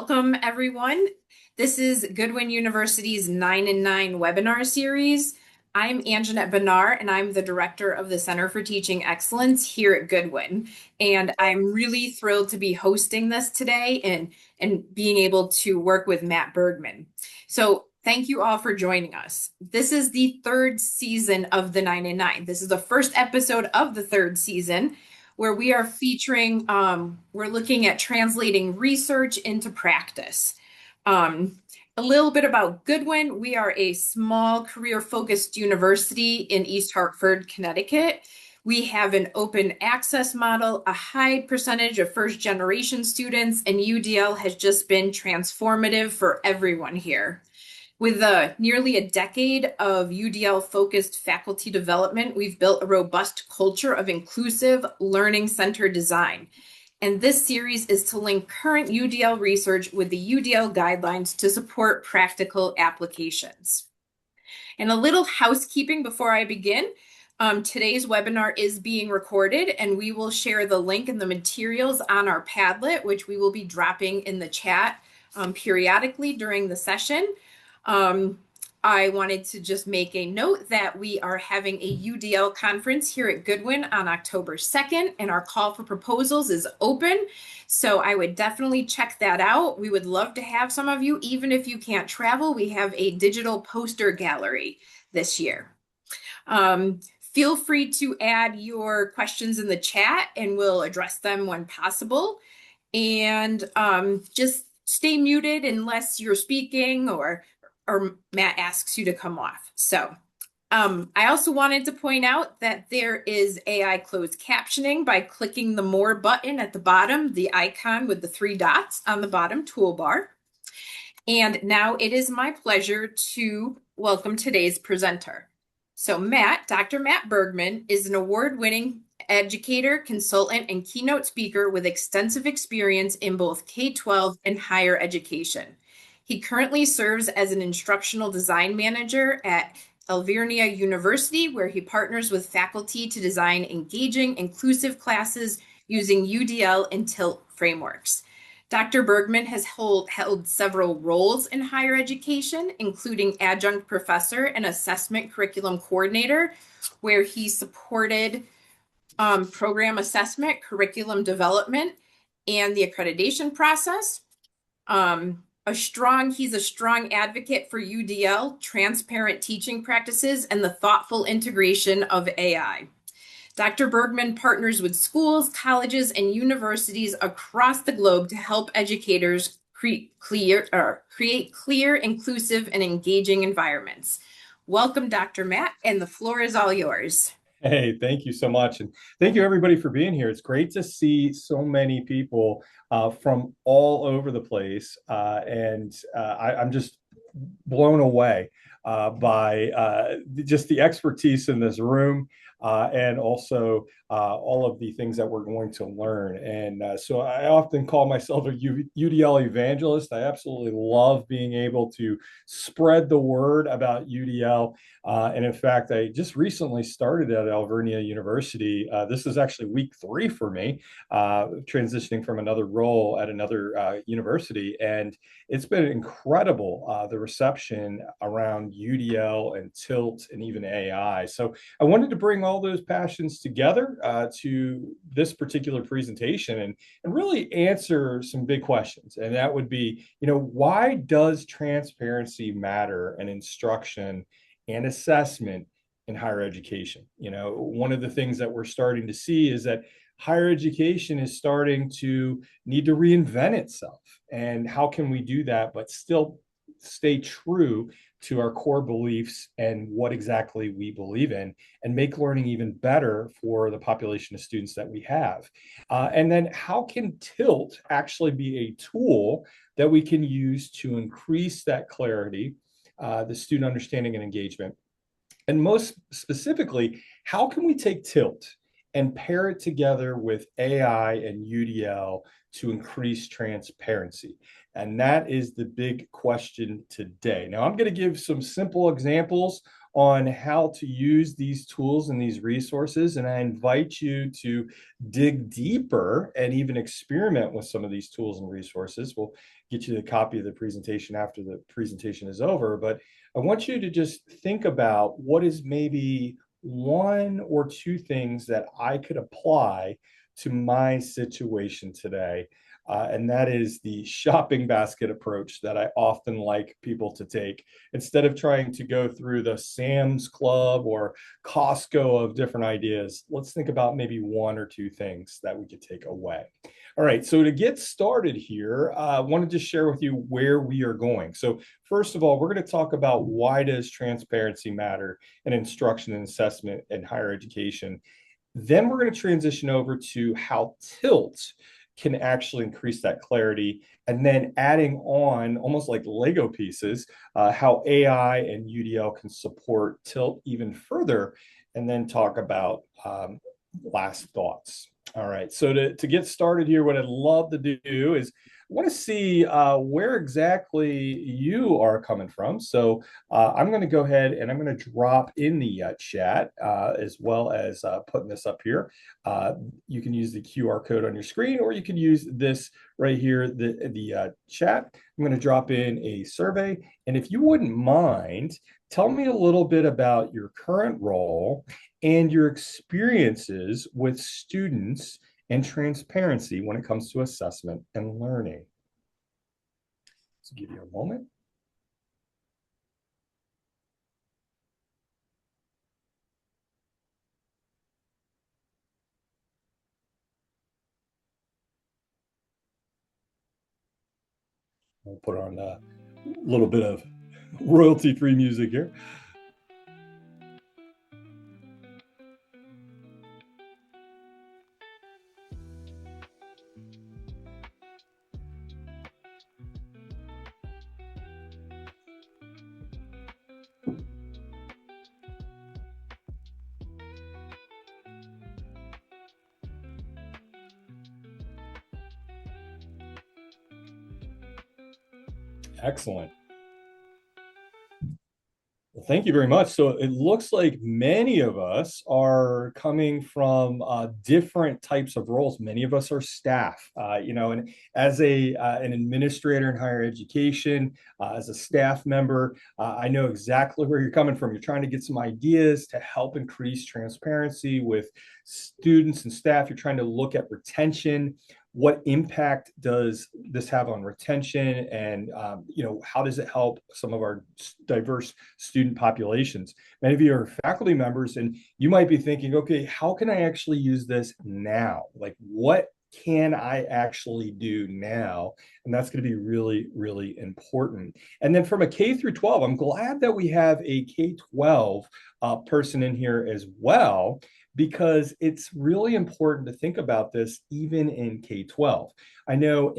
Welcome, everyone. This is Goodwin University's 9 and 9 webinar series. I'm Anjanette Benar, and I'm the director of the Center for Teaching Excellence here at Goodwin. And I'm really thrilled to be hosting this today and being able to work with Matt Bergman. So thank you all for joining us. This is the third season of the 9 and 9. This is the first episode of the third season, where we are featuring, we're looking at translating research into practice. A little bit about Goodwin. We are a small career-focused university in East Hartford, Connecticut. We have an open access model, a high percentage of first-generation students, and UDL has just been transformative for everyone here. With nearly a decade of UDL-focused faculty development, we've built a robust culture of inclusive, learning-centered design. And this series is to link current UDL research with the UDL guidelines to support practical applications. And a little housekeeping before I begin. Today's webinar is being recorded, and we will share the link and the materials on our Padlet, which we will be dropping in the chat periodically during the session. I wanted to just make a note that we are having a UDL conference here at Goodwin on October 2nd, and our call for proposals is open. So I would definitely check that out. We would love to have some of you, even if you can't travel. We have a digital poster gallery this year. Feel free to add your questions in the chat and we'll address them when possible. And just stay muted unless you're speaking or Matt asks you to come off. So I also wanted to point out that there is AI closed captioning by clicking the More button at the bottom, the icon with the 3 dots on the bottom toolbar. And now it is my pleasure to welcome today's presenter. So Dr. Matt Bergman is an award-winning educator, consultant, and keynote speaker with extensive experience in both K-12 and higher education. He currently serves as an instructional design manager at Alvernia University, where he partners with faculty to design engaging, inclusive classes using UDL and TILT frameworks. Dr. Bergman has held several roles in higher education, including adjunct professor and assessment curriculum coordinator, where he supported program assessment, curriculum development, and the accreditation process. He's a strong advocate for UDL, transparent teaching practices, and the thoughtful integration of AI. Dr. Bergman partners with schools, colleges, and universities across the globe to help educators create clear, inclusive, and engaging environments. Welcome, Dr. Matt, and the floor is all yours. Hey, thank you so much. And thank you everybody for being here. It's great to see so many people from all over the place. I'm just blown away by just the expertise in this room and also all of the things that we're going to learn. And so I often call myself a UDL evangelist. I absolutely love being able to spread the word about UDL. And in fact, I just recently started at Alvernia University. This is actually week 3 for me, transitioning from another role at another university. And it's been incredible, the reception around UDL and TILT and even AI. So I wanted to bring all those passions together to this particular presentation and really answer some big questions. And that would be, why does transparency matter in instruction and assessment in higher education? One of the things that we're starting to see is that higher education is starting to need to reinvent itself. And how can we do that, but still stay true to our core beliefs and what exactly we believe in, and make learning even better for the population of students that we have? And then how can TILT actually be a tool that we can use to increase that clarity, the student understanding and engagement? And most specifically, how can we take TILT and pair it together with AI and UDL to increase transparency? And that is the big question today. Now, I'm going to give some simple examples on how to use these tools and these resources. And I invite you to dig deeper and even experiment with some of these tools and resources. We'll get you the copy of the presentation after the presentation is over. But I want you to just think about what is maybe one or two things that I could apply to my situation today. And that is the shopping basket approach that I often like people to take. Instead of trying to go through the Sam's Club or Costco of different ideas, let's think about maybe one or two things that we could take away. All right, so to get started here, I wanted to share with you where we are going. So first of all, we're going to talk about why does transparency matter in instruction and assessment in higher education. Then we're going to transition over to how tilt can actually increase that clarity. And then adding on, almost like Lego pieces, how AI and UDL can support tilt even further. And then talk about last thoughts. All right, so to get started here, what I'd love to do is I want to see where exactly you are coming from. So I'm going to go ahead and I'm going to drop in the chat as well as putting this up here. You can use the QR code on your screen, or you can use this right here, the chat. I'm going to drop in a survey. And if you wouldn't mind, tell me a little bit about your current role and your experiences with students and transparency when it comes to assessment and learning. So give you a moment. We'll put on a little bit of royalty-free music here. Excellent. Well, thank you very much. So it looks like many of us are coming from different types of roles. Many of us are staff, and as an administrator in higher education, as a staff member, I know exactly where you're coming from. You're trying to get some ideas to help increase transparency with students and staff. You're trying to look at retention. What impact does this have on retention, and how does it help some of our diverse student populations? Many of you are faculty members, and you might be thinking, okay, how can I actually use this now? Like, what can I actually do now? And that's going to be really, really important. And then from a K through 12, I'm glad that we have a K-12 person in here as well, because it's really important to think about this even in K-12. I know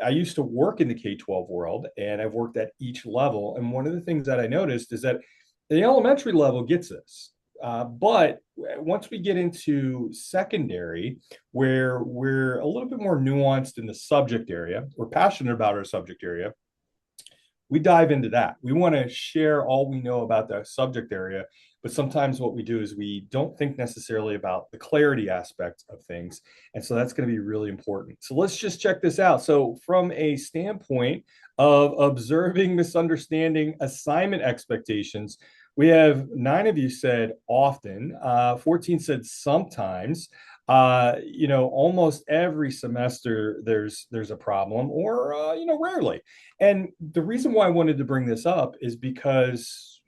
I used to work in the K-12 world, and I've worked at each level. And one of the things that I noticed is that the elementary level gets this. But once we get into secondary, where we're a little bit more nuanced in the subject area, we're passionate about our subject area, we dive into that. We want to share all we know about the subject area, but sometimes what we do is we don't think necessarily about the clarity aspect of things. And so that's going to be really important. So let's just check this out. So from a standpoint of observing, misunderstanding, assignment expectations, we have 9 of you said often, 14 said sometimes. Almost every semester there's a problem, or rarely. And the reason why I wanted to bring this up is because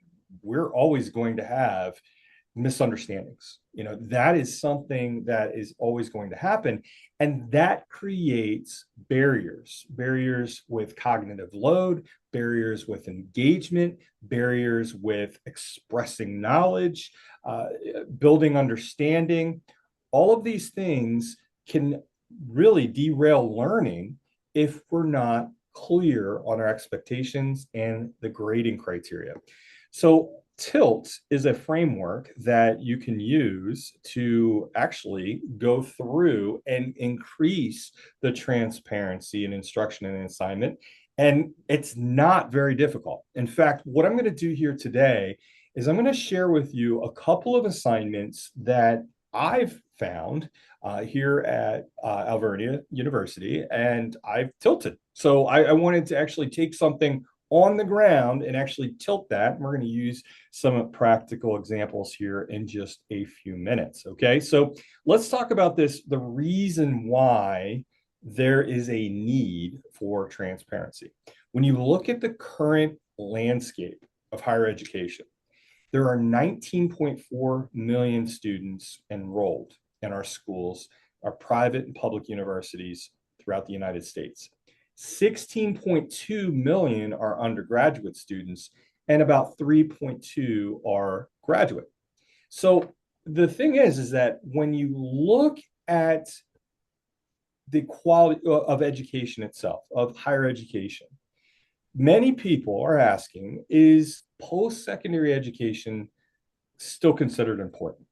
we're always going to have misunderstandings. That is something that is always going to happen. And that creates barriers with cognitive load, barriers with engagement, barriers with expressing knowledge, building understanding. All of these things can really derail learning if we're not clear on our expectations and the grading criteria. So Tilt is a framework that you can use to actually go through and increase the transparency in instruction and assignment. And it's not very difficult. In fact, what I'm going to do here today is I'm going to share with you a couple of assignments that I've found here at Alvernia University, and I've tilted. So I wanted to actually take something on the ground and actually tilt that. And we're going to use some practical examples here in just a few minutes. Okay, so let's talk about this, the reason why there is a need for transparency. When you look at the current landscape of higher education, there are 19.4 million students enrolled in our schools, our private and public universities throughout the United States. 16.2 million are undergraduate students, and about 3.2 are graduate. So the thing is that when you look at the quality of education itself, of higher education, many people are asking, is post-secondary education still considered important?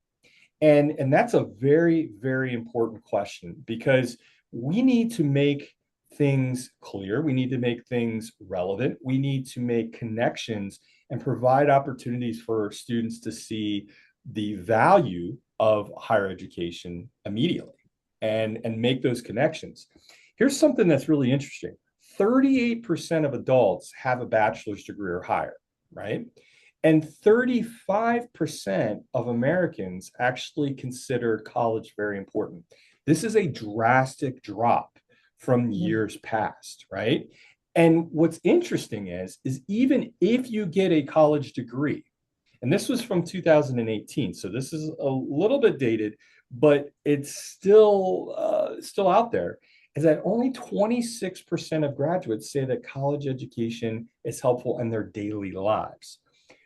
And that's a very, very important question, because we need to make things clear. We need to make things relevant. We need to make connections and provide opportunities for students to see the value of higher education immediately and make those connections. Here's something that's really interesting. 38% of adults have a bachelor's degree or higher, right? And 35% of Americans actually consider college very important. This is a drastic drop from years past, right? And what's interesting is even if you get a college degree, and this was from 2018, so this is a little bit dated, but it's still out there, is that only 26% of graduates say that college education is helpful in their daily lives.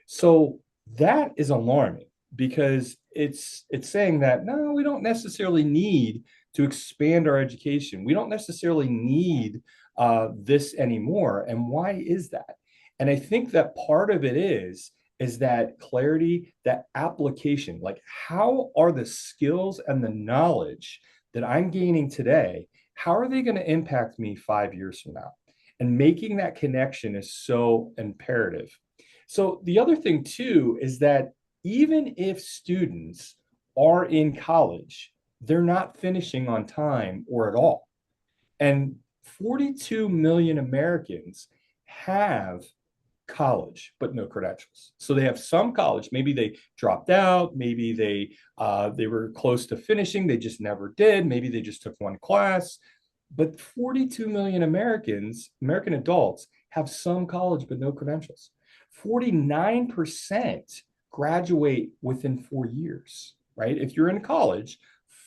So that is alarming, because it's saying that no, we don't necessarily need to expand our education. We don't necessarily need this anymore. And why is that? And I think that part of it is that clarity, that application. Like, how are the skills and the knowledge that I'm gaining today, how are they going to impact me 5 years from now? And making that connection is so imperative. So the other thing too is that even if students are in college, they're not finishing on time or at all. And 42 million Americans have college but no credentials. So they have some college. Maybe they dropped out. Maybe they were close to finishing. They just never did. Maybe they just took one class. But 42 million American adults, have some college but no credentials. 49% graduate within 4 years, right? If you're in college,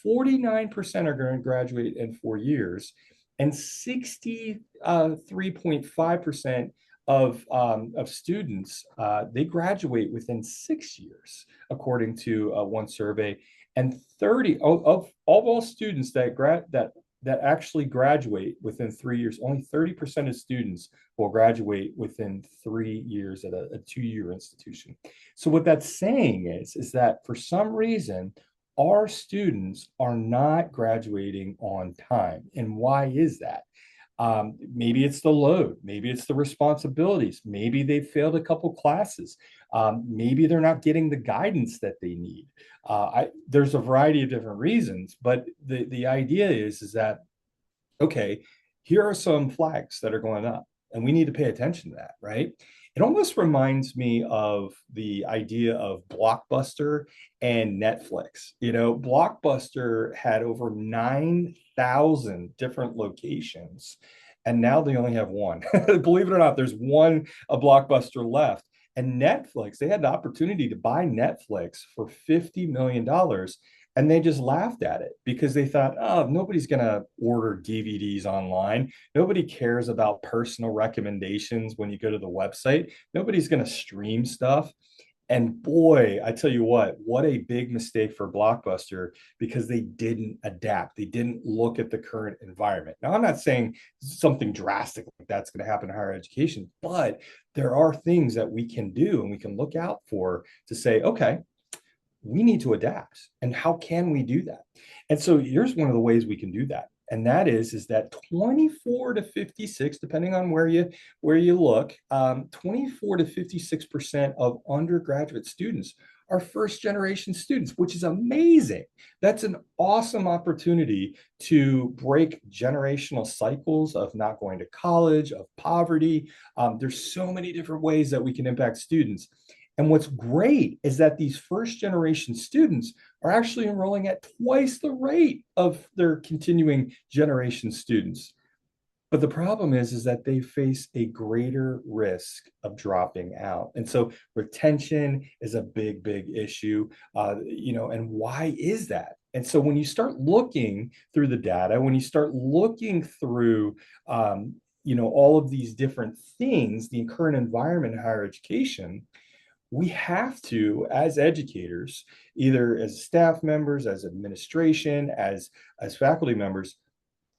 49% are going to graduate in 4 years, and 63.5% of students, they graduate within 6 years, according to one survey. And 30 of all students that actually graduate within 3 years, only 30% of students will graduate within 3 years at a 2-year institution. So what that's saying is that for some reason, our students are not graduating on time. And why is that? Maybe it's the load, maybe it's the responsibilities, maybe they failed a couple classes, maybe they're not getting the guidance that they need. There's a variety of different reasons, but the idea is that, okay, here are some flags that are going up, and we need to pay attention to that, right? It almost reminds me of the idea of Blockbuster and Netflix. You know, Blockbuster had over 9,000 different locations, and now they only have one. Believe it or not, there's one a Blockbuster left. And Netflix, they had the opportunity to buy Netflix for $50 million, and they just laughed at it because they thought, oh, nobody's going to order DVDs online. Nobody cares about personal recommendations when you go to the website. Nobody's going to stream stuff. And boy, I tell you what a big mistake for Blockbuster, because they didn't adapt. They didn't look at the current environment. Now, I'm not saying something drastic like that's going to happen in higher education, but there are things that we can do and we can look out for to say, okay, we need to adapt. And how can we do that? And so here's one of the ways we can do that. And that is that 24 to 56, depending on where you look, 24 to 56% of undergraduate students are first generation students, which is amazing. That's an awesome opportunity to break generational cycles of not going to college, of poverty. There's so many different ways that we can impact students. And what's great is that these first generation students are actually enrolling at twice the rate of their continuing generation students. But the problem is that they face a greater risk of dropping out. And so retention is a big, big issue. And why is that? And so when you start looking through the data, when you start looking through, all of these different things, the current environment in higher education, we have to, as educators, either as staff members, as administration, as faculty members,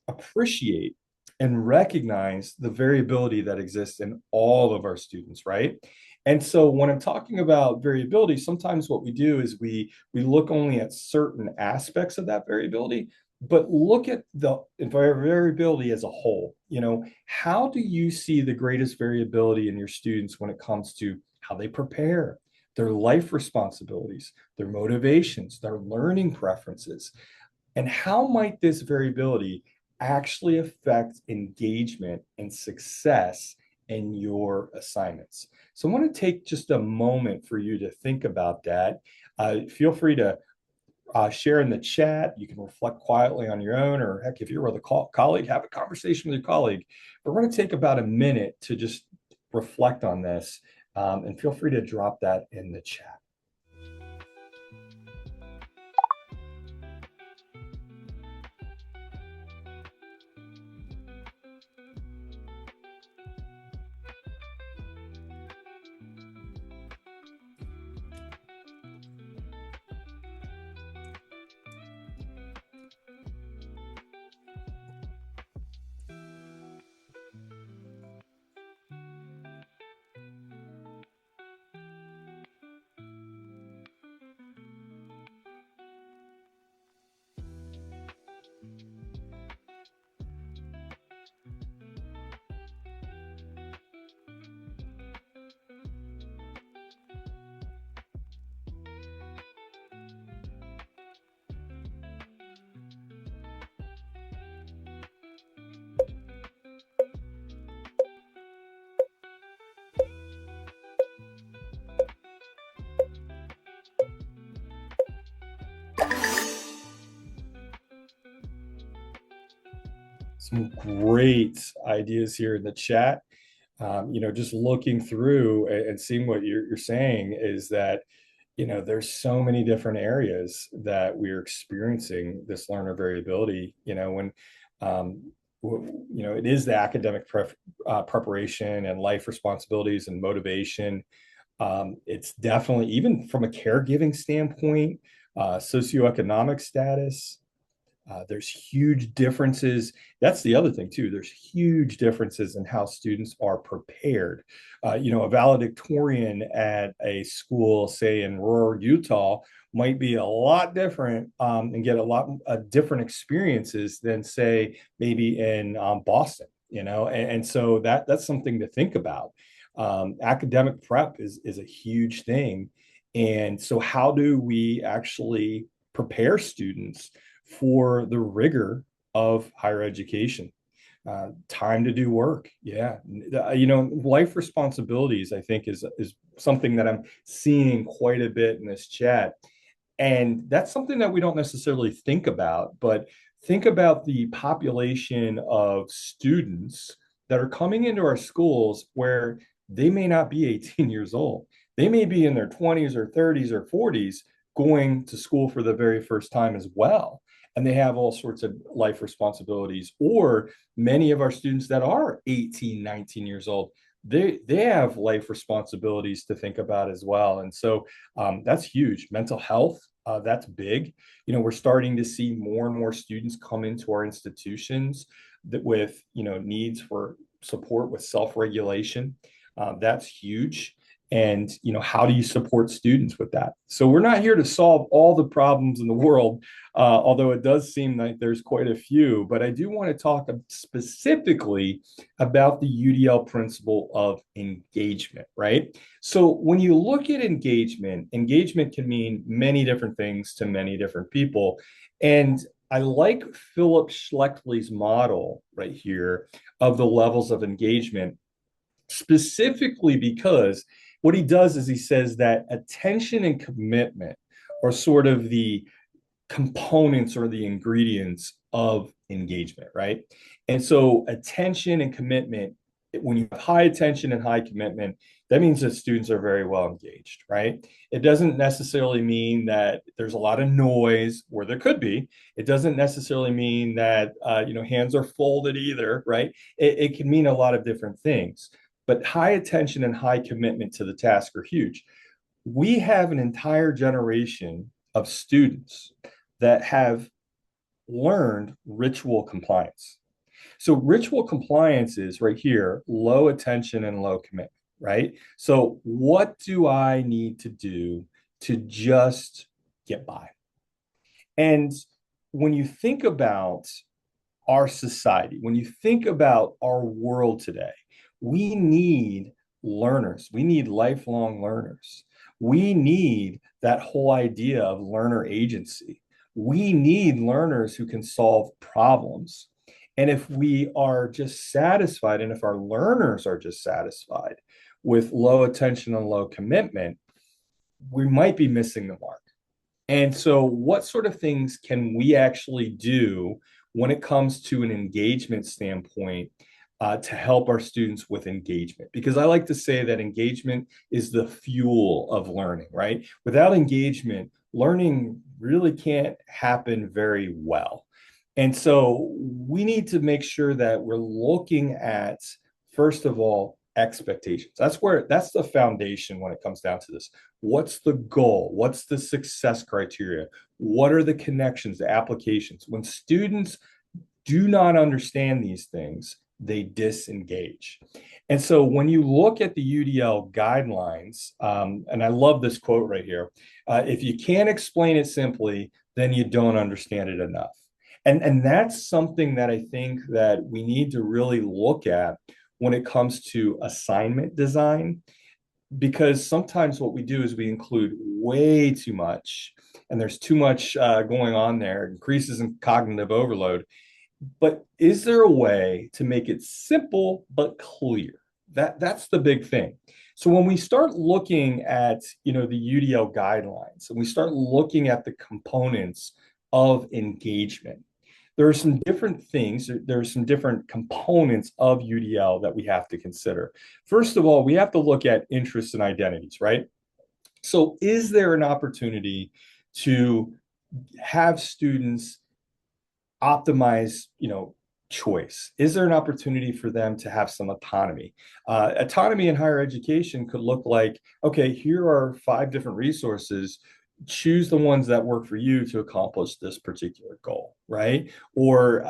appreciate and recognize the variability that exists in all of our students, right? And so when I'm talking about variability, sometimes what we do is we look only at certain aspects of that variability, but look at the variability as a whole. How do you see the greatest variability in your students when it comes to how they prepare, their life responsibilities, their motivations, their learning preferences, and how might this variability actually affect engagement and success in your assignments? So I want to take just a moment for you to think about that. Feel free to share in the chat. You can reflect quietly on your own, or heck, if you're with a colleague, have a conversation with your colleague. But we're going to take about a minute to just reflect on this, and feel free to drop that in the chat. Some great ideas here in the chat. Just looking through and seeing what you're saying is that, there's so many different areas that we're experiencing this learner variability, when, it is the academic preparation and life responsibilities and motivation. It's definitely, even from a caregiving standpoint, socioeconomic status, there's huge differences. That's the other thing too. There's huge differences in how students are prepared. A valedictorian at a school, say in rural Utah, might be a lot different, and get a lot different experiences than, say, maybe in Boston. And so that's something to think about. Academic prep is a huge thing, and so how do we actually prepare students for the rigor of higher education? Time to do work. Yeah. Life responsibilities, I think, is something that I'm seeing quite a bit in this chat. And that's something that we don't necessarily think about, but think about the population of students that are coming into our schools where they may not be 18 years old. They may be in their 20s or 30s or 40s going to school for the very first time as well. And they have all sorts of life responsibilities. Or many of our students that are 18, 19 years old, they have life responsibilities to think about as well. And so that's huge. Mental health, that's big. We're starting to see more and more students come into our institutions with needs for support with self-regulation. That's huge. And how do you support students with that? So we're not here to solve all the problems in the world, although it does seem like there's quite a few. But I do want to talk specifically about the UDL principle of engagement, right? So when you look at engagement, engagement can mean many different things to many different people. And I like Philip Schlechtley's model right here of the levels of engagement, specifically because what he does is he says that attention and commitment are sort of the components or the ingredients of engagement, right? And so attention and commitment, when you have high attention and high commitment, that means that students are very well engaged, right? It doesn't necessarily mean that there's a lot of noise, or there could be. It doesn't necessarily mean that hands are folded either, right? It can mean a lot of different things. But high attention and high commitment to the task are huge. We have an entire generation of students that have learned ritual compliance. So ritual compliance is right here, low attention and low commitment, right? So what do I need to do to just get by? And when you think about our society, when you think about our world today, we need learners. We need lifelong learners. We need that whole idea of learner agency. We need learners who can solve problems. And if we are just satisfied, and if our learners are just satisfied with low attention and low commitment, we might be missing the mark. And so, what sort of things can we actually do when it comes to an engagement standpoint to help our students with engagement? Because I like to say that engagement is the fuel of learning, right? Without engagement, learning really can't happen very well. And so, we need to make sure that we're looking at, first of all, expectations. That's the foundation when it comes down to this. What's the goal? What's the success criteria? What are the connections, the applications? When students do not understand these things, they disengage. And so when you look at the UDL guidelines, and I love this quote right here, if you can't explain it simply, then you don't understand it enough. And that's something that I think that we need to really look at when it comes to assignment design, because sometimes what we do is we include way too much, and there's too much going on there, increases in cognitive overload. But is there a way to make it simple but clear? That's the big thing. So when we start looking at the UDL guidelines, and we start looking at the components of engagement, there are some different things, there are some different components of UDL that we have to consider. First of all, we have to look at interests and identities, right? So is there an opportunity to have students optimize, choice? Is there an opportunity for them to have some autonomy? Autonomy in higher education could look like, okay, here are 5 different resources. Choose the ones that work for you to accomplish this particular goal, right? Or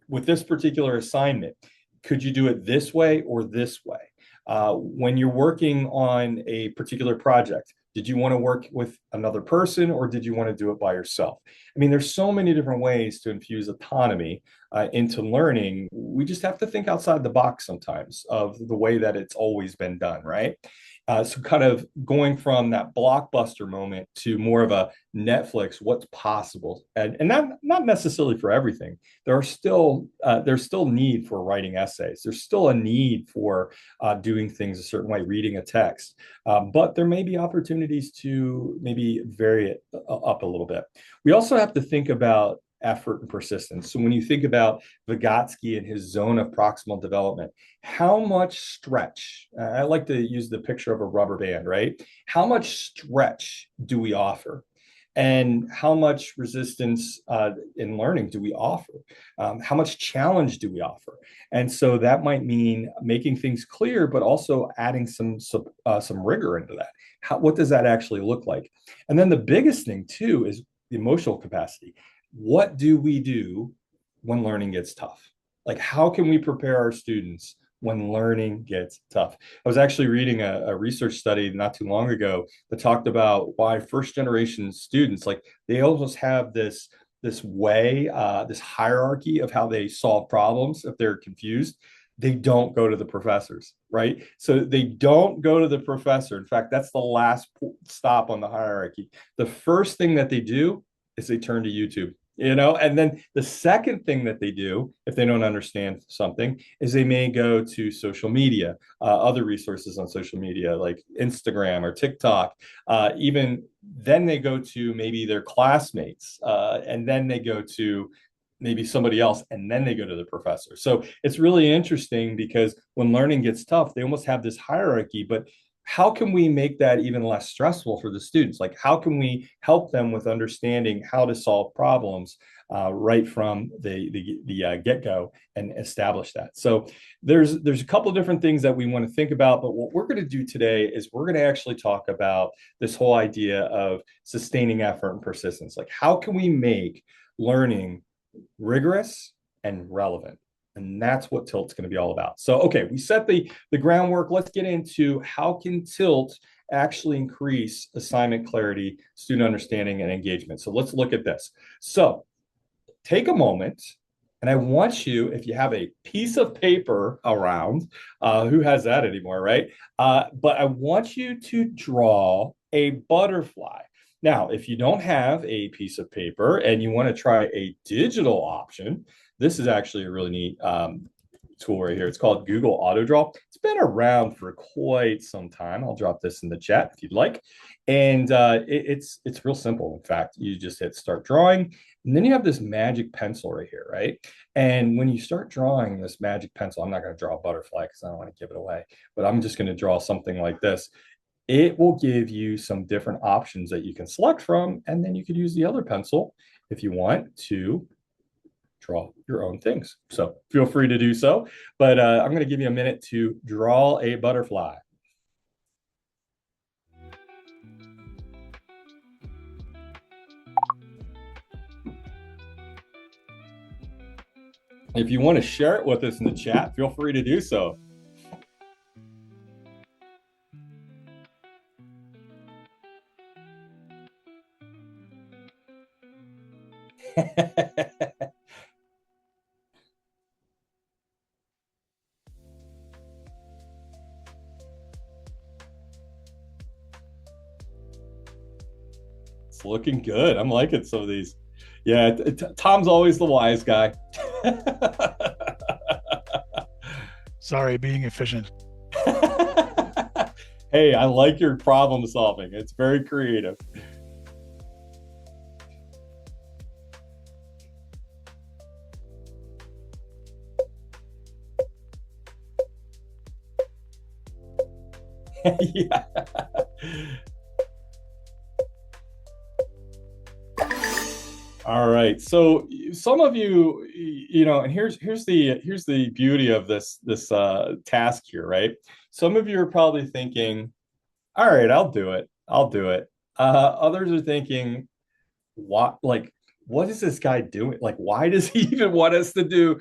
with this particular assignment, could you do it this way or this way? When you're working on a particular project, did you want to work with another person, or did you want to do it by yourself? I mean, there's so many different ways to infuse autonomy into learning. We just have to think outside the box sometimes of the way that it's always been done, right? So kind of going from that blockbuster moment to more of a Netflix, what's possible, and not necessarily for everything. There's still need for writing essays. There's still a need for doing things a certain way, reading a text. But there may be opportunities to maybe vary it up a little bit. We also have to think about effort and persistence. So when you think about Vygotsky and his zone of proximal development, how much stretch, I like to use the picture of a rubber band, right? How much stretch do we offer? And how much resistance in learning do we offer? How much challenge do we offer? And so that might mean making things clear, but also adding some rigor into that. What does that actually look like? And then the biggest thing too is the emotional capacity. What do we do when learning gets tough? Like, how can we prepare our students when learning gets tough. I was actually reading a research study not too long ago that talked about why first generation students, like they almost have this way, this hierarchy of how they solve problems if they're confused. They don't go to the professors, right? So they don't go to the professor. In fact, that's the last stop on the hierarchy. The first thing that they do is they turn to YouTube, and then the second thing that they do if they don't understand something is they may go to social media, other resources on social media like Instagram or TikTok. Even then they go to maybe their classmates, and then they go to maybe somebody else, and then they go to the professor. So it's really interesting because when learning gets tough, they almost have this hierarchy. But how can we make that even less stressful for the students? Like, how can we help them with understanding how to solve problems right from the get-go and establish that? So there's a couple of different things that we want to think about, but what we're going to do today is we're going to actually talk about this whole idea of sustaining effort and persistence. Like, how can we make learning rigorous and relevant? And that's what Tilt's going to be all about. So, okay, we set the groundwork. Let's get into how can Tilt actually increase assignment clarity, student understanding, and engagement. So let's look at this. So take a moment, and I want you, if you have a piece of paper around, who has that anymore, right? But I want you to draw a butterfly. Now, if you don't have a piece of paper and you want to try a digital option, this is actually a really neat tool right here. It's called Google Auto Draw. It's been around for quite some time. I'll drop this in the chat if you'd like. And it's real simple. In fact, you just hit start drawing, and then you have this magic pencil right here, right? And when you start drawing this magic pencil, I'm not going to draw a butterfly because I don't want to give it away, but I'm just going to draw something like this. It will give you some different options that you can select from, and then you could use the other pencil if you want to draw your own things. So feel free to do so, but I'm going to give you a minute to draw a butterfly. If you want to share it with us in the chat, feel free to do so. It's looking good. I'm liking some of these. Yeah, Tom's always the wise guy. Sorry, being efficient. Hey, I like your problem solving. It's very creative. Yeah. All right. So some of you, and here's the beauty of this task here, right? Some of you are probably thinking, all right, I'll do it. I'll do it. Others are thinking, what is this guy doing? Like, why does he even want us to do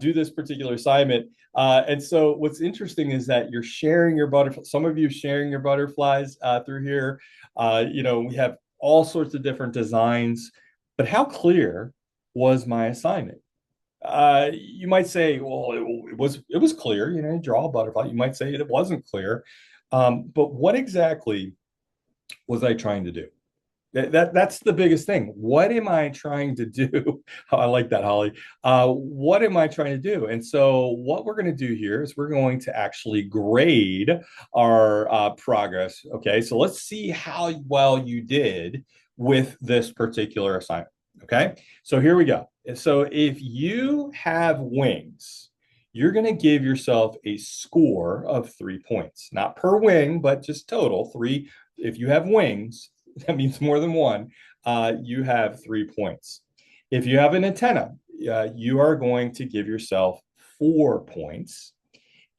this particular assignment? And so what's interesting is that you're sharing your butterflies. Some of you sharing your butterflies through here. We have all sorts of different designs, but how clear was my assignment? You might say, well, it was clear, draw a butterfly. You might say it wasn't clear. But what exactly was I trying to do? That's the biggest thing. What am I trying to do? I like that, Holly. What am I trying to do? And so what we're going to do here is we're going to actually grade our progress. Okay, so let's see how well you did with this particular assignment. Okay, so here we go. So if you have wings, you're going to give yourself a score of 3 points, not per wing, but just total three. If you have wings, that means more than one, you have 3 points. If you have an antenna, you are going to give yourself 4 points.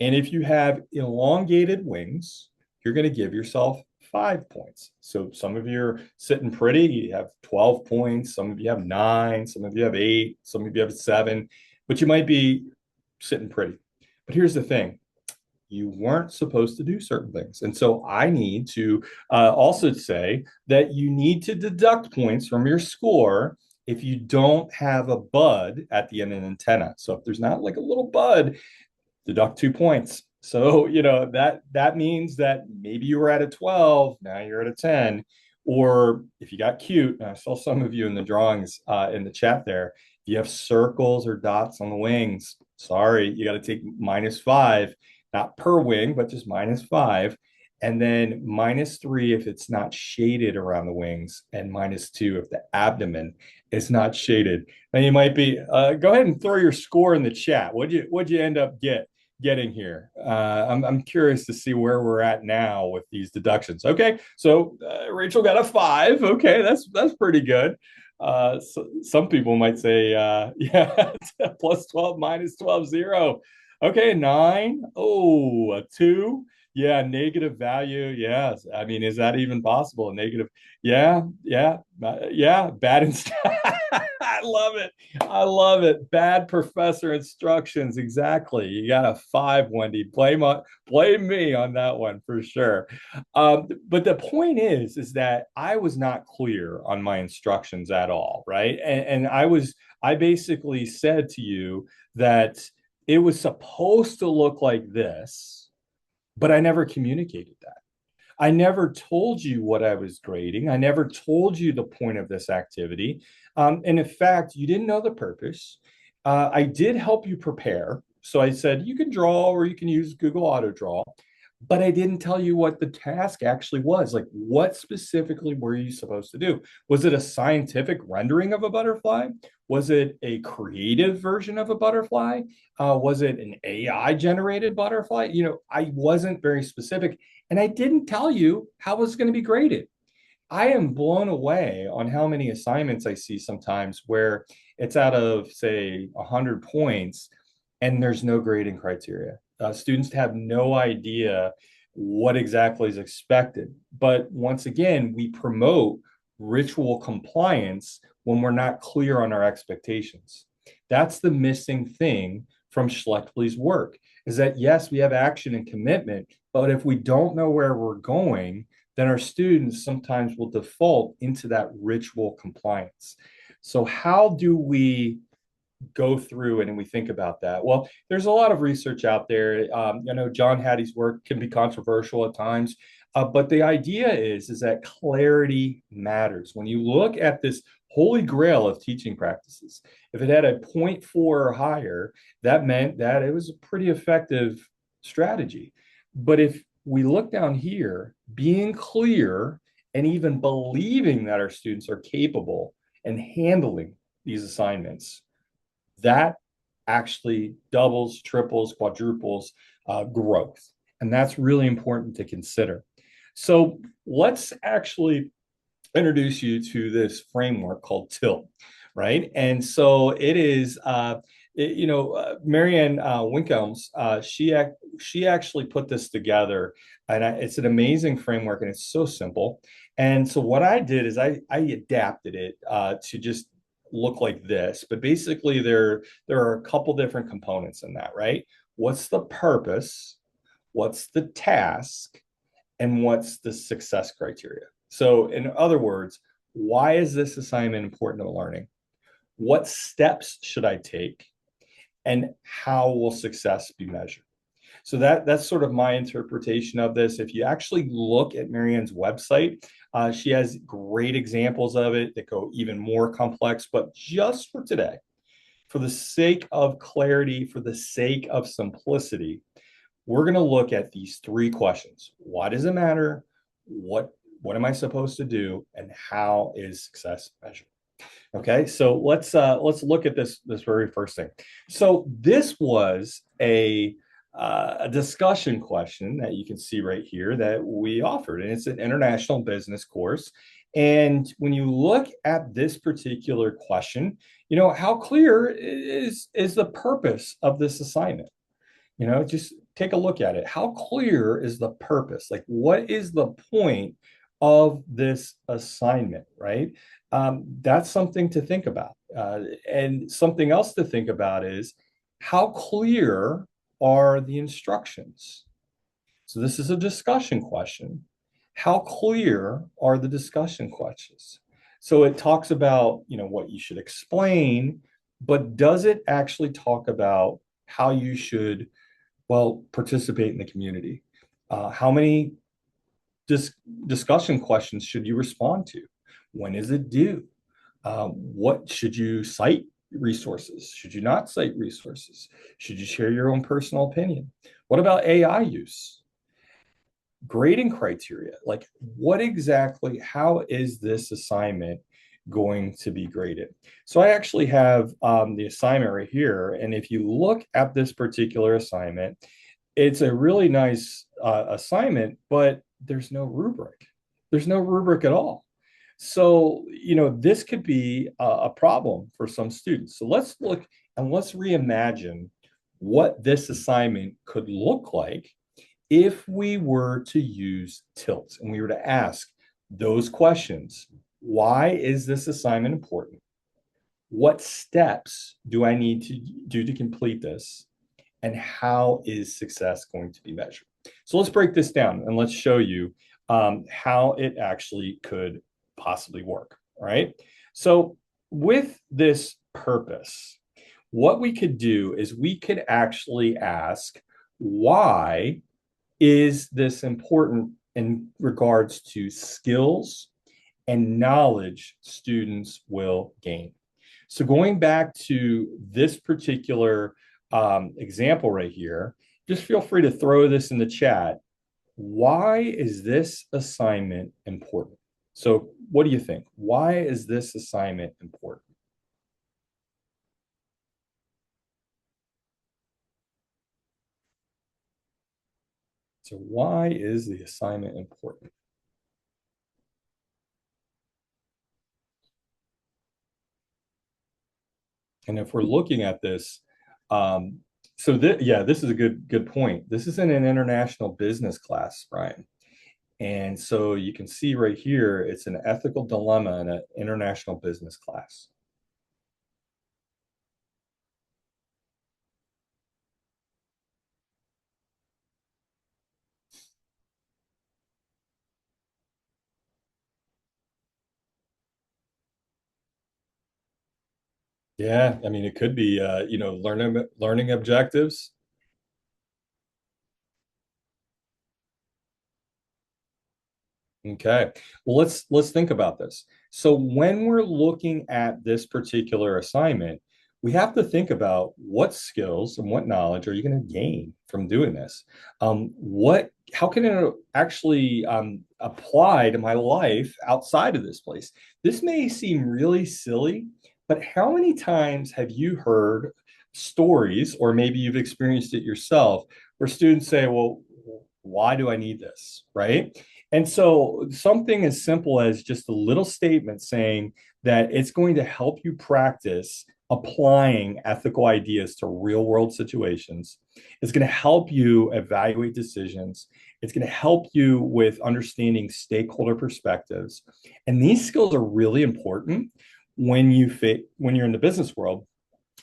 And if you have elongated wings, you're going to give yourself 5 points. So some of you are sitting pretty, you have 12 points, some of you have 9, some of you have 8, some of you have 7, but you might be sitting pretty. But here's the thing. you weren't supposed to do certain things. And so I need to also say that you need to deduct points from your score if you don't have a bud at the end of an antenna. So if there's not like a little bud, deduct 2 points. So, that means that maybe you were at a 12, now you're at a 10. Or if you got cute, and I saw some of you in the drawings in the chat there, if you have circles or dots on the wings, sorry, you got to take -5, not per wing, but just -5. And then -3 if it's not shaded around the wings, and -2 if the abdomen is not shaded. Now you might be, go ahead and throw your score in the chat. What'd you end up getting here? I'm curious to see where we're at now with these deductions. Okay, so Rachel got a 5. Okay, that's pretty good. So some people might say, yeah, plus 12 minus 12, 0. Okay, 9. Oh, a 2. Yeah, negative value. Yes. I mean, is that even possible? A negative. Yeah, yeah. Bad I love it. I love it. Bad professor instructions. Exactly. You got a 5, Wendy. Blame me on that one for sure. But the point is that I was not clear on my instructions at all, right? And I basically said to you that it was supposed to look like this, but I never communicated that. I never told you what I was grading. I never told you the point of this activity. And in fact, you didn't know the purpose. I did help you prepare. So I said, you can draw or you can use Google Auto Draw, but I didn't tell you what the task actually was. Like, what specifically were you supposed to do? Was it a scientific rendering of a butterfly? Was it a creative version of a butterfly? Was it an AI generated butterfly? I wasn't very specific, and I didn't tell you how it was going to be graded. I am blown away on how many assignments I see sometimes where it's out of, say, 100 points and there's no grading criteria. Students have no idea what exactly is expected. But once again, we promote ritual compliance when we're not clear on our expectations. That's the missing thing from Schleckley's work, is that yes, we have action and commitment, but if we don't know where we're going, then our students sometimes will default into that ritual compliance. So how do we go through and we think about that? Well, there's a lot of research out there. John Hattie's work can be controversial at times, but the idea is that clarity matters. When you look at this holy grail of teaching practices, if it had a 0.4 or higher, that meant that it was a pretty effective strategy. But if we look down here, being clear and even believing that our students are capable and handling these assignments, that actually doubles, triples, quadruples growth. And that's really important to consider. So let's actually introduce you to this framework called TILT, right? And so it is, Marianne Winkhelms, she actually put this together, and it's an amazing framework, and it's so simple. And so what I did is I adapted it to just look like this, but basically there are a couple different components in that, right? What's the purpose? What's the task? And what's the success criteria? So in other words, why is this assignment important to learning? What steps should I take? And how will success be measured? So that's sort of my interpretation of this. If you actually look at Marianne's website, she has great examples of it that go even more complex. But just for today, for the sake of clarity, for the sake of simplicity, we're going to look at these 3 questions. Why does it matter? What am I supposed to do? And how is success measured? Okay, so let's look at this very first thing. So this was a discussion question that you can see right here that we offered, and it's an international business course. And when you look at this particular question, how clear is the purpose of this assignment? Just take a look at it. How clear is the purpose? Like, what is the point of this assignment, right? That's something to think about. And something else to think about is how clear are the instructions? So this is a discussion question. How clear are the discussion questions? So it talks about, what you should explain, but does it actually talk about how you should, well, participate in the community? How many dis discussion questions should you respond to? When is it due? What should you cite resources? Should you not cite resources? Should you share your own personal opinion? What about AI use? Grading criteria, like what exactly, how is this assignment going to be graded? So I actually have the assignment right here. And if you look at this particular assignment, it's a really nice assignment, but there's no rubric. There's no rubric at all. So, this could be a problem for some students. So let's look and let's reimagine what this assignment could look like if we were to use tilt and we were to ask those questions. Why is this assignment important? What steps do I need to do to complete this? And how is success going to be measured? So let's break this down and let's show you how it actually could possibly work. All right. So with this purpose, what we could do is we could actually ask, why is this important in regards to skills and knowledge students will gain? So going back to this particular example right here, just feel free to throw this in the chat. Why is this assignment important? So what do you think? Why is this assignment important? So why is the assignment important? And if we're looking at this, this is a good point. This is in an international business class, Brian. And so you can see right here, it's an ethical dilemma in an international business class. Yeah, I mean, it could be, learning objectives. Okay. Well, let's think about this. So when we're looking at this particular assignment, we have to think about what skills and what knowledge are you going to gain from doing this? How can it actually apply to my life outside of this place? This may seem really silly, but how many times have you heard stories, or maybe you've experienced it yourself, where students say, well, why do I need this? Right? And so something as simple as just a little statement saying that it's going to help you practice applying ethical ideas to real world situations. It's going to help you evaluate decisions. It's going to help you with understanding stakeholder perspectives. And these skills are really important when you're in the business world,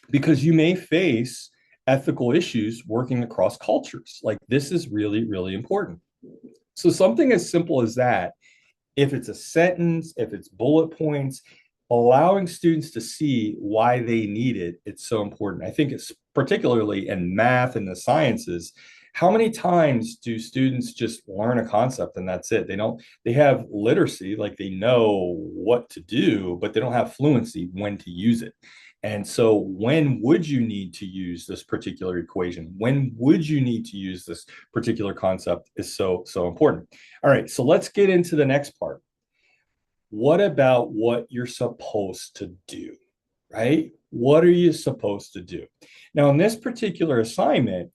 because you may face ethical issues working across cultures. Like, this is really, really important. So something as simple as that, if it's a sentence, if it's bullet points, allowing students to see why they need it, it's so important. I think it's particularly in math and the sciences. How many times do students just learn a concept and that's it? They have literacy, like they know what to do, but they don't have fluency when to use it. And so when would you need to use this particular equation? When would you need to use this particular concept is so important. All right, so let's get into the next part. What about what you're supposed to do, right? What are you supposed to do? Now, in this particular assignment,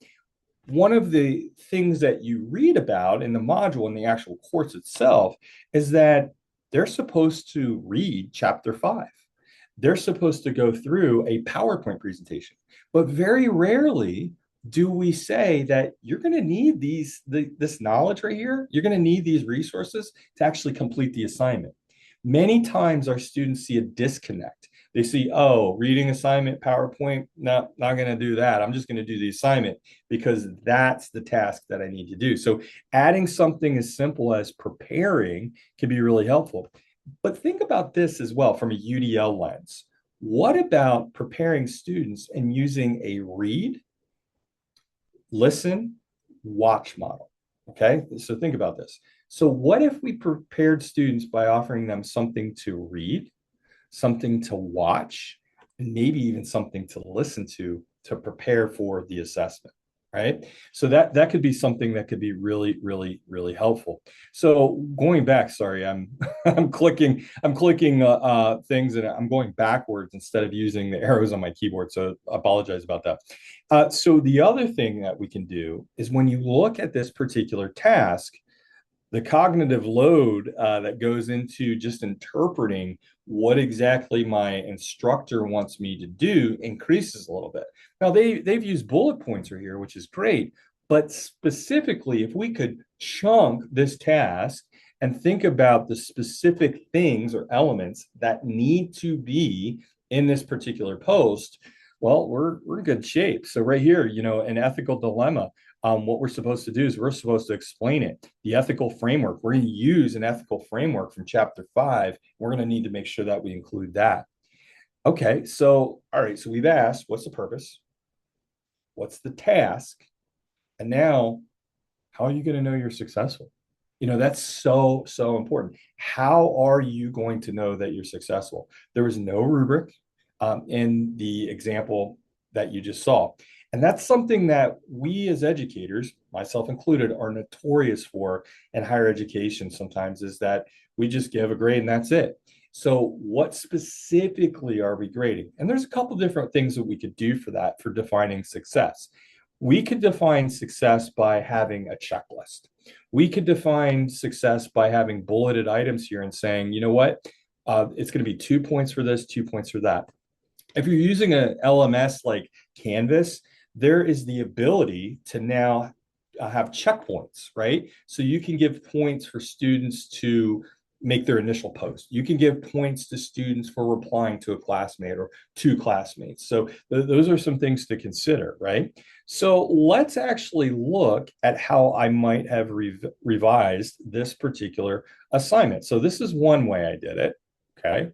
one of the things that you read about in the module, in the actual course itself, is that they're supposed to read chapter 5. They're supposed to go through a PowerPoint presentation. But very rarely do we say that you're going to need this knowledge right here. You're going to need these resources to actually complete the assignment. Many times our students see a disconnect They see, oh, reading assignment, PowerPoint, no, not going to do that. I'm just going to do the assignment because that's the task that I need to do. So adding something as simple as preparing can be really helpful. But think about this as well from a UDL lens. What about preparing students and using a read, listen, watch model? Okay, so think about this. So what if we prepared students by offering them something to read, something to watch, and maybe even something to listen to prepare for the assessment, right? So that could be something that could be really, really, really helpful. So going back, sorry, I'm I'm clicking things and I'm going backwards instead of using the arrows on my keyboard. So I apologize about that. So the other thing that we can do is when you look at this particular task, the cognitive load that goes into just interpreting what exactly my instructor wants me to do increases a little bit. Now they've used bullet points here, which is great, but specifically, if we could chunk this task and think about the specific things or elements that need to be in this particular post, well, we're in good shape. So right here, an ethical dilemma. What we're supposed to do is we're supposed to explain it. The ethical framework, we're going to use an ethical framework from chapter 5. We're going to need to make sure that we include that. Okay, so, all right, so we've asked, what's the purpose? What's the task? And now, how are you going to know you're successful? That's so, so important. How are you going to know that you're successful? There was no rubric in the example that you just saw. And that's something that we as educators, myself included, are notorious for in higher education sometimes is that we just give a grade and that's it. So what specifically are we grading? And there's a couple different things that we could do for that, for defining success. We could define success by having a checklist. We could define success by having bulleted items here and saying, you know what, it's going to be 2 points for this, 2 points for that. If you're using an LMS like Canvas, there is the ability to now have checkpoints, right? So you can give points for students to make their initial post. You can give points to students for replying to a classmate or two classmates. So those are some things to consider, right? So let's actually look at how I might have revised this particular assignment. So this is one way I did it, okay?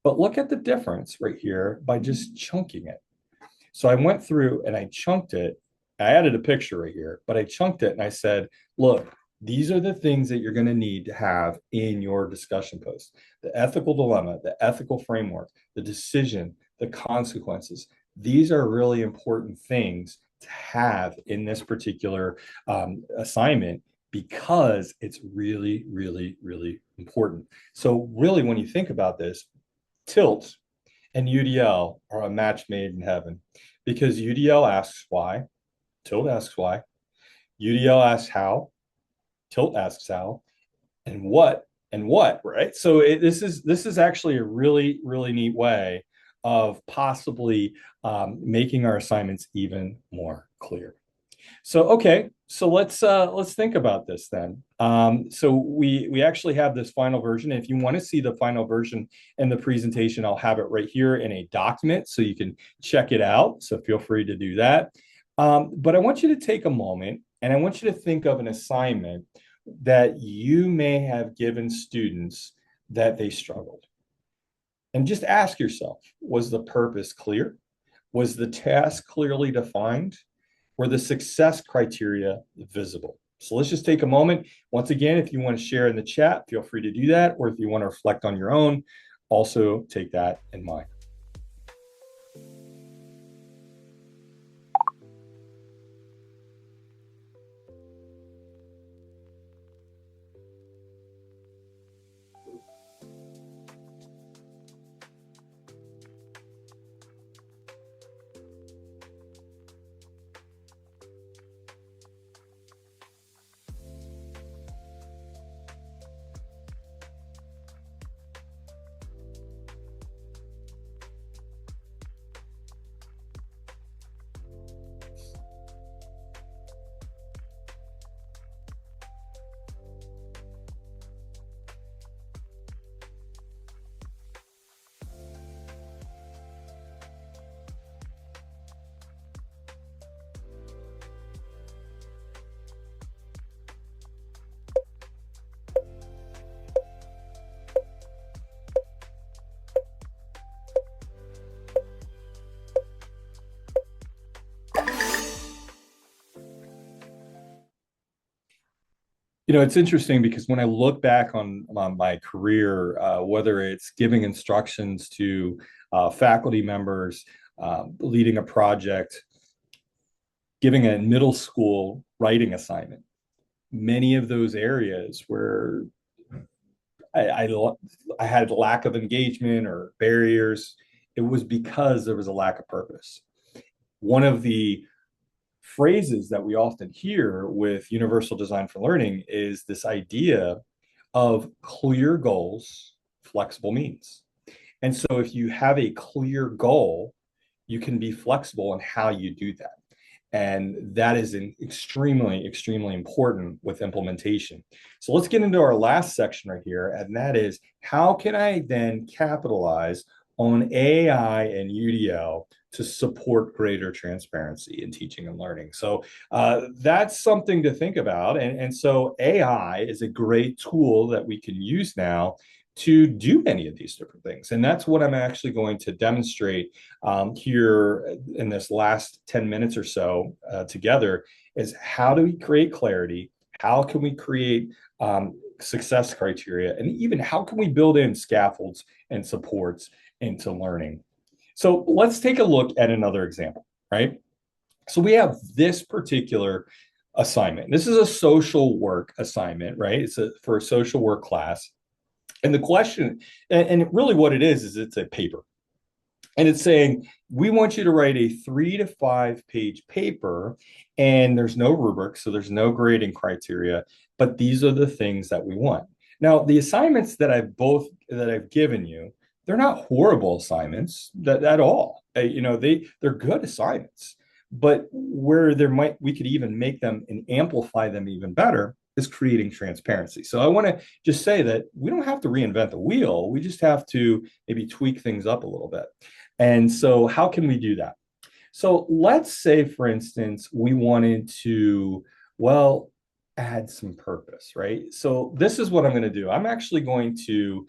But look at the difference right here by just chunking it. So I went through and I chunked it. I added a picture right here, but I chunked it and I said, look, these are the things that you're going to need to have in your discussion post. The ethical dilemma, the ethical framework, the decision, the consequences. These are really important things to have in this particular assignment because it's really, really, really important. So really, when you think about this, Tilt and UDL are a match made in heaven because UDL asks why, Tilt asks why, UDL asks how, Tilt asks how, and what, right? So this is actually a really, really neat way of possibly making our assignments even more clear. So okay, so let's think about this then. So we actually have this final version. If you want to see the final version in the presentation, I'll have it right here in a document so you can check it out. So feel free to do that. But I want you to take a moment and I want you to think of an assignment that you may have given students that they struggled. And just ask yourself, was the purpose clear? Was the task clearly defined? Were the success criteria visible? So let's just take a moment. Once again, if you want to share in the chat, feel free to do that. Or if you want to reflect on your own, also take that in mind. It's interesting because when I look back on my career, whether it's giving instructions to faculty members, leading a project, giving a middle school writing assignment, many of those areas where I, I, I had lack of engagement or barriers, it was because there was a lack of purpose. One of the phrases that we often hear with universal design for learning is this idea of clear goals, flexible means. And so if you have a clear goal, you can be flexible in how you do that. And that is extremely, extremely important with implementation. So let's get into our last section right here. And that is, how can I then capitalize on AI and UDL to support greater transparency in teaching and learning? So that's something to think about. And so AI is a great tool that we can use now to do many of these different things. And that's what I'm actually going to demonstrate here in this last 10 minutes or so together is how do we create clarity? How can we create success criteria? And even how can we build in scaffolds and supports into learning? So let's take a look at another example, right? So we have this particular assignment. This is a social work assignment, right? For a social work class. And the question, and really what it is it's a paper. And it's saying, we want you to write a 3 to 5 page paper, and there's no rubric, so there's no grading criteria, but these are the things that we want. Now, the assignments that I've given you, they're not horrible assignments at all. They're good assignments, but where we could even make them and amplify them even better is creating transparency. So I want to just say that we don't have to reinvent the wheel. We just have to maybe tweak things up a little bit. And so how can we do that? So let's say, for instance, we wanted to, well, add some purpose, right? So this is what I'm going to do. I'm actually going to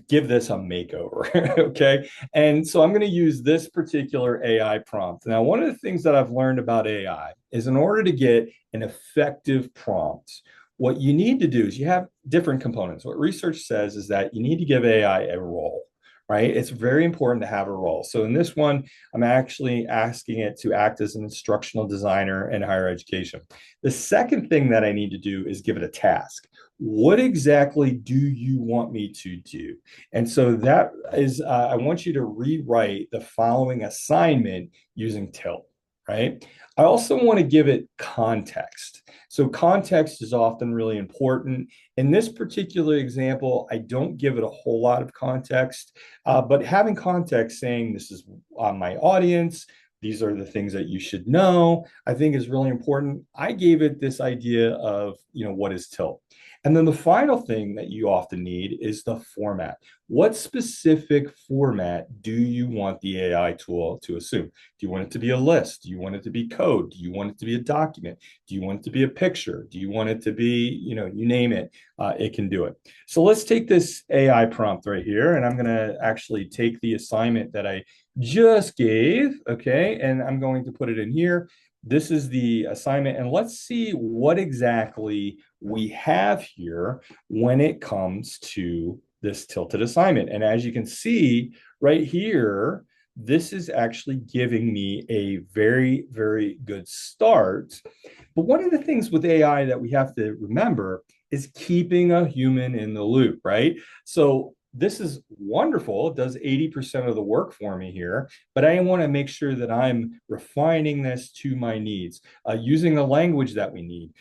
give this a makeover. Okay. And so I'm going to use this particular AI prompt. Now, one of the things that I've learned about AI is in order to get an effective prompt, what you need to do is you have different components. What research says is that you need to give AI a role, right? It's very important to have a role. So in this one, I'm actually asking it to act as an instructional designer in higher education. The second thing that I need to do is give it a task. What exactly do you want me to do? And so that is, I want you to rewrite the following assignment using tilt, right? I also want to give it context. So context is often really important. In this particular example, I don't give it a whole lot of context, but having context saying this is on my audience, these are the things that you should know, I think is really important. I gave it this idea of, what is tilt? And then the final thing that you often need is the format. What specific format do you want the AI tool to assume? Do you want it to be a list? Do you want it to be code? Do you want it to be a document? Do you want it to be a picture? Do you want it to be, you name it, it can do it. So let's take this AI prompt right here, and I'm going to actually take the assignment that I just gave, okay, and I'm going to put it in here. This is the assignment, and let's see what exactly we have here when it comes to this tilted assignment. And as you can see right here, this is actually giving me a very, very good start. But one of the things with AI that we have to remember is keeping a human in the loop, right? So this is wonderful. It does 80% of the work for me here, but I want to make sure that I'm refining this to my needs, using the language that we need,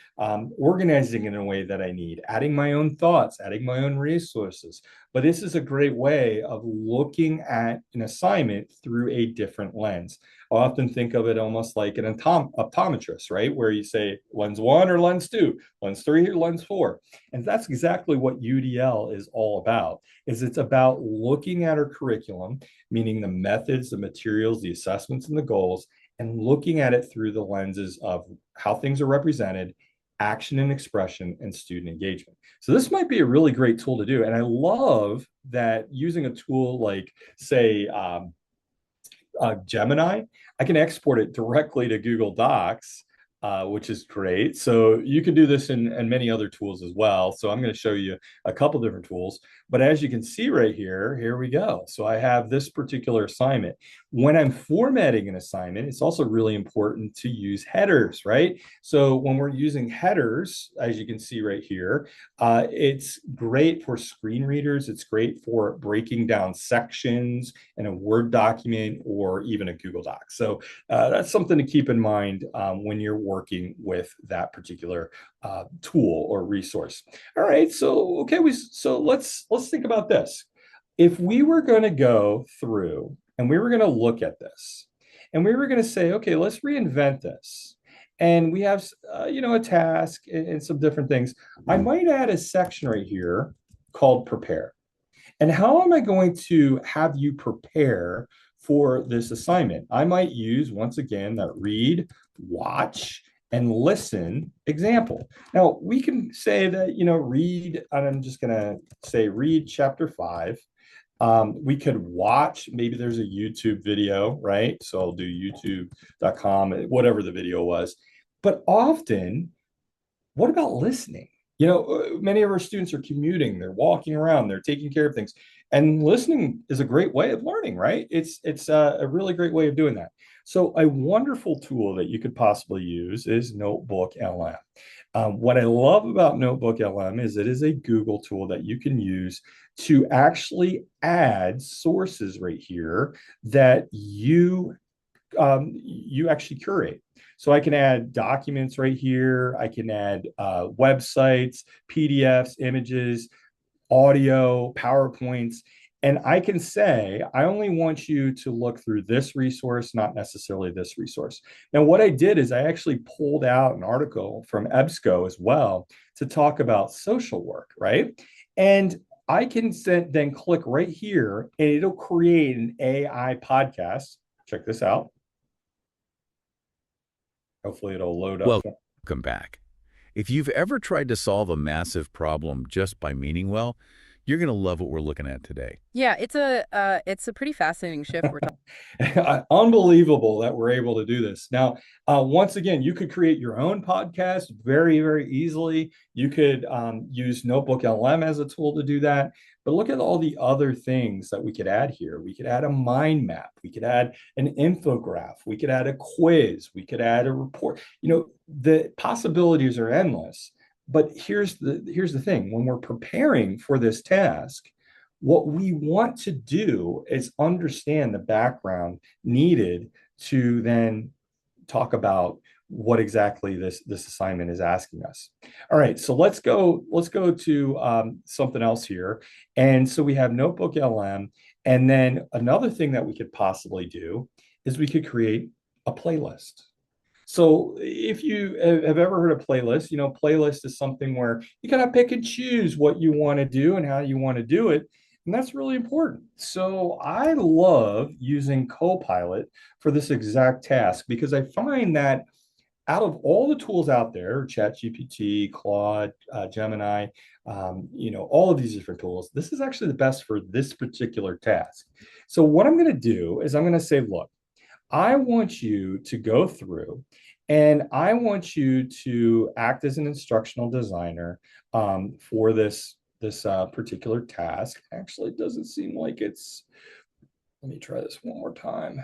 organizing in a way that I need, adding my own thoughts, adding my own resources. But this is a great way of looking at an assignment through a different lens. I often think of it almost like an optometrist, right? Where you say lens one or lens two, lens three or lens four. And that's exactly what UDL is all about, is it's about looking at our curriculum, meaning the methods, the materials, the assessments, and the goals, and looking at it through the lenses of how things are represented, action and expression, and student engagement. So this might be a really great tool to do. And I love that using a tool like, say, Gemini, I can export it directly to Google Docs, which is great. So you can do this in many other tools as well. So I'm going to show you a couple different tools. But as you can see right here, here we go. So I have this particular assignment. When I'm formatting an assignment, it's also really important to use headers, right? So when we're using headers, as you can see right here, it's great for screen readers. It's great for breaking down sections in a Word document or even a Google Doc. So that's something to keep in mind when you're working with that particular tool or resource. All right, so okay, so let's think about this. If we were going to go through and we were going to look at this, and we were going to say, okay, let's reinvent this, and we have a task and some different things, I might add a section right here called prepare. And how am I going to have you prepare for this assignment? I might use, once again, that read, watch, and listen example. Now, we can say that, read, and I'm just going to say read chapter 5. We could watch, maybe there's a YouTube video, right? So I'll do youtube.com, whatever the video was. But often, what about listening? Many of our students are commuting, they're walking around, they're taking care of things. And listening is a great way of learning, right? It's a really great way of doing that. So a wonderful tool that you could possibly use is Notebook LM. What I love about Notebook LM is it is a Google tool that you can use to actually add sources right here that you actually curate. So I can add documents right here. I can add websites, PDFs, images, audio, PowerPoints. And I can say, I only want you to look through this resource, not necessarily this resource. Now, what I did is I actually pulled out an article from EBSCO as well to talk about social work, right? And I can then click right here and it'll create an AI podcast. Check this out. Hopefully it'll load up. Welcome back. If you've ever tried to solve a massive problem just by meaning well, you're going to love what we're looking at today. Yeah, it's a pretty fascinating shift we're talking. Unbelievable that we're able to do this. Now, once again, you could create your own podcast very, very easily. You could use Notebook LM as a tool to do that. But look at all the other things that we could add here. We could add a mind map. We could add an infograph. We could add a quiz. We could add a report. The possibilities are endless. But here's the thing. When we're preparing for this task, what we want to do is understand the background needed to then talk about what exactly this assignment is asking us. All right, so let's go to something else here. And so we have Notebook LM, and then another thing that we could possibly do is we could create a playlist. So if you have ever heard of playlist, playlist is something where you kind of pick and choose what you want to do and how you want to do it. And that's really important. So I love using Copilot for this exact task because I find that out of all the tools out there, ChatGPT, Claude, Gemini, all of these different tools, this is actually the best for this particular task. So what I'm going to do is I'm going to say, look, I want you to go through and I want you to act as an instructional designer for this particular task. Actually, it doesn't seem like it's, let me try this one more time.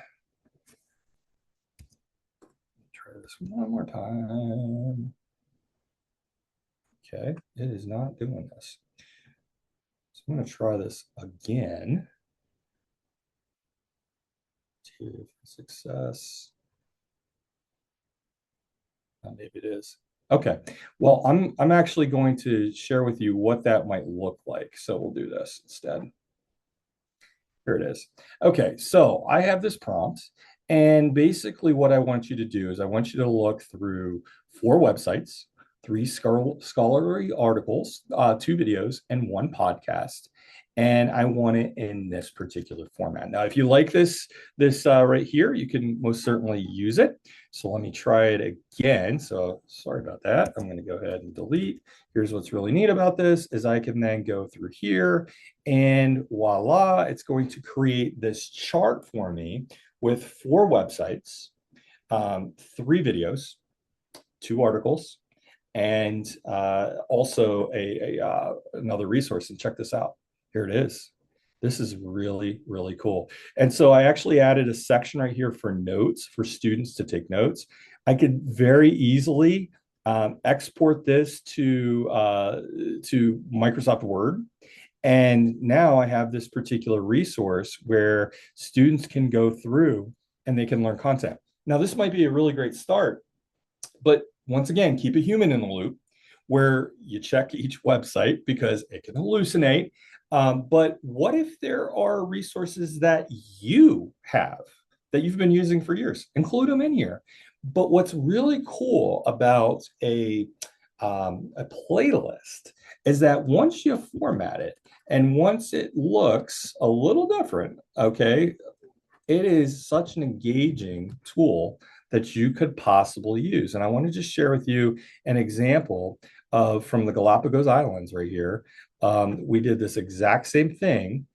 Okay, it is not doing this. So I'm going to try this again. Success. Maybe it is. Okay. Well, I'm actually going to share with you what that might look like. So we'll do this instead. Here it is. Okay, so I have this prompt, and basically what I want you to do is I want you to look through 4 websites, 3 scholarly articles, 2 videos, and 1 podcast. And I want it in this particular format. Now, if you like this right here, you can most certainly use it. So let me try it again. So sorry about that. I'm going to go ahead and delete. Here's what's really neat about this is I can then go through here and voila, it's going to create this chart for me with 4 websites, 3 videos, 2 articles, and also another resource. And check this out. Here it is. This is really, really cool. And so I actually added a section right here for notes, for students to take notes. I could very easily export this to Microsoft Word. And now I have this particular resource where students can go through and they can learn content. Now, this might be a really great start, but once again, keep a human in the loop where you check each website because it can hallucinate. But what if there are resources that you have that you've been using for years? Include them in here. But what's really cool about a playlist is that once you format it and once it looks a little different, okay, it is such an engaging tool that you could possibly use. And I want to just share with you an example of from the Galapagos Islands right here. We did this exact same thing.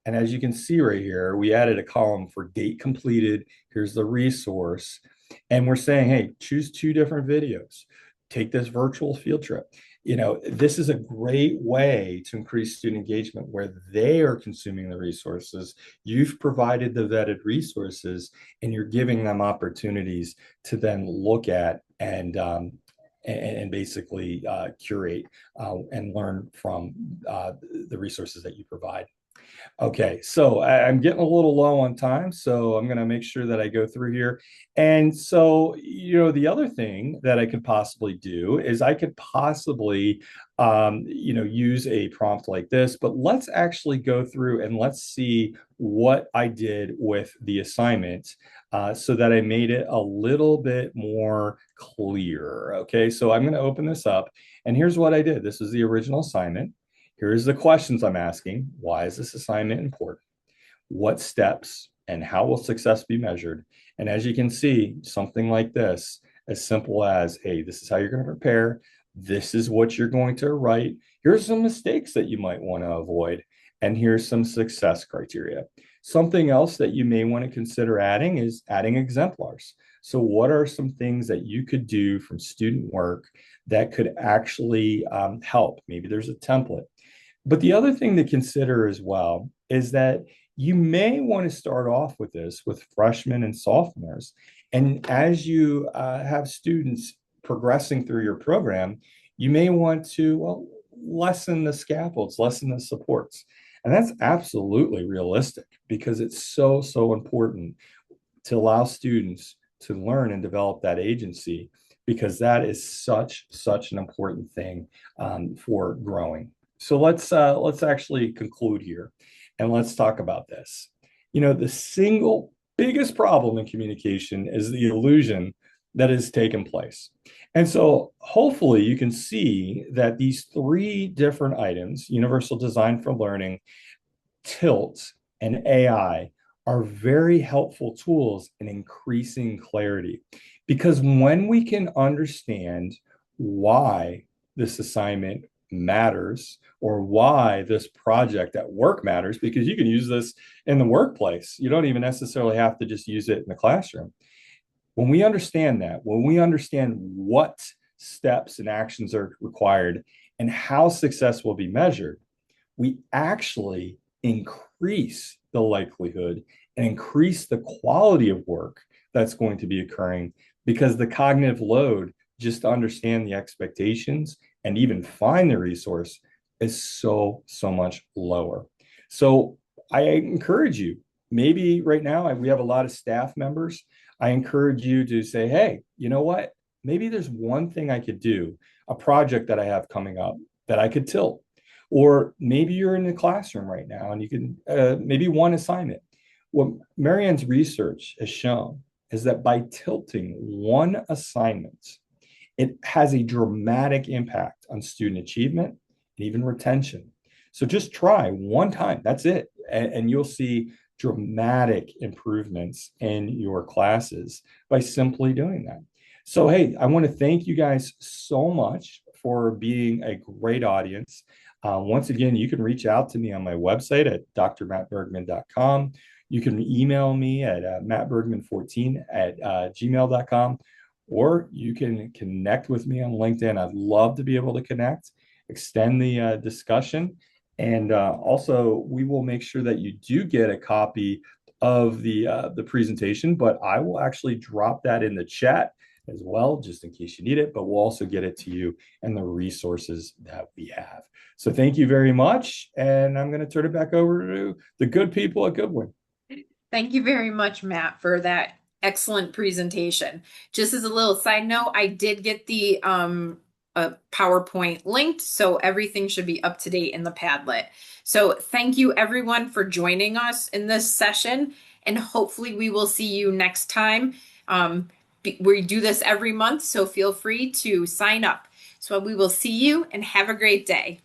And as you can see right here, we added a column for date completed. Here's the resource. And we're saying, hey, choose 2 different videos. Take this virtual field trip. This is a great way to increase student engagement where they are consuming the resources. You've provided the vetted resources and you're giving them opportunities to then look at and basically curate and learn from the resources that you provide. Okay, so I'm getting a little low on time, so I'm going to make sure that I go through here. And so, the other thing that I could possibly do is I could possibly, use a prompt like this, but let's actually go through and let's see what I did with the assignment so that I made it a little bit more clear. Okay, so I'm going to open this up, and here's what I did. This is the original assignment. Here's the questions I'm asking. Why is this assignment important? What steps and how will success be measured? And as you can see, something like this, as simple as, hey, this is how you're going to prepare. This is what you're going to write. Here's some mistakes that you might want to avoid. And here's some success criteria. Something else that you may want to consider adding is adding exemplars. So what are some things that you could do from student work that could actually help? Maybe there's a template. But the other thing to consider as well is that you may want to start off with this with freshmen and sophomores. And as you have students progressing through your program, you may want to lessen the scaffolds, lessen the supports. And that's absolutely realistic because it's so, so important to allow students to learn and develop that agency because that is such an important thing for growing. So let's actually conclude here and let's talk about this. The single biggest problem in communication is the illusion that has taken place. And so hopefully you can see that these 3 different items, universal design for learning, tilt, and AI, are very helpful tools in increasing clarity. Because when we can understand why this assignment matters or why this project at work matters, because you can use this in the workplace. You don't even necessarily have to just use it in the classroom. When we understand that, when we understand what steps and actions are required and how success will be measured, we actually increase the likelihood and increase the quality of work that's going to be occurring because the cognitive load just to understand the expectations and even find the resource is so much lower. So I encourage you, maybe right now we have a lot of staff members. I encourage you to say, hey, you know what? Maybe there's one thing I could do, a project that I have coming up that I could tilt. Or maybe you're in the classroom right now and you can maybe one assignment. What Marianne's research has shown is that by tilting one assignment, it has a dramatic impact on student achievement and even retention. So just try one time, that's it. And you'll see dramatic improvements in your classes by simply doing that. So, hey, I want to thank you guys so much for being a great audience. Once again, you can reach out to me on my website at drmattbergman.com. You can email me at mattbergman14 at gmail.com. or you can connect with me on LinkedIn. I'd love to be able to connect, extend the discussion. And also, we will make sure that you do get a copy of the presentation, but I will actually drop that in the chat as well, just in case you need it, but we'll also get it to you and the resources that we have. So thank you very much. And I'm going to turn it back over to the good people at Goodwin. Thank you very much, Matt, for that excellent presentation. Just as a little side note, I did get the PowerPoint linked, so everything should be up to date in the Padlet. So thank you everyone for joining us in this session, and hopefully we will see you next time. We do this every month, so feel free to sign up. So we will see you and have a great day.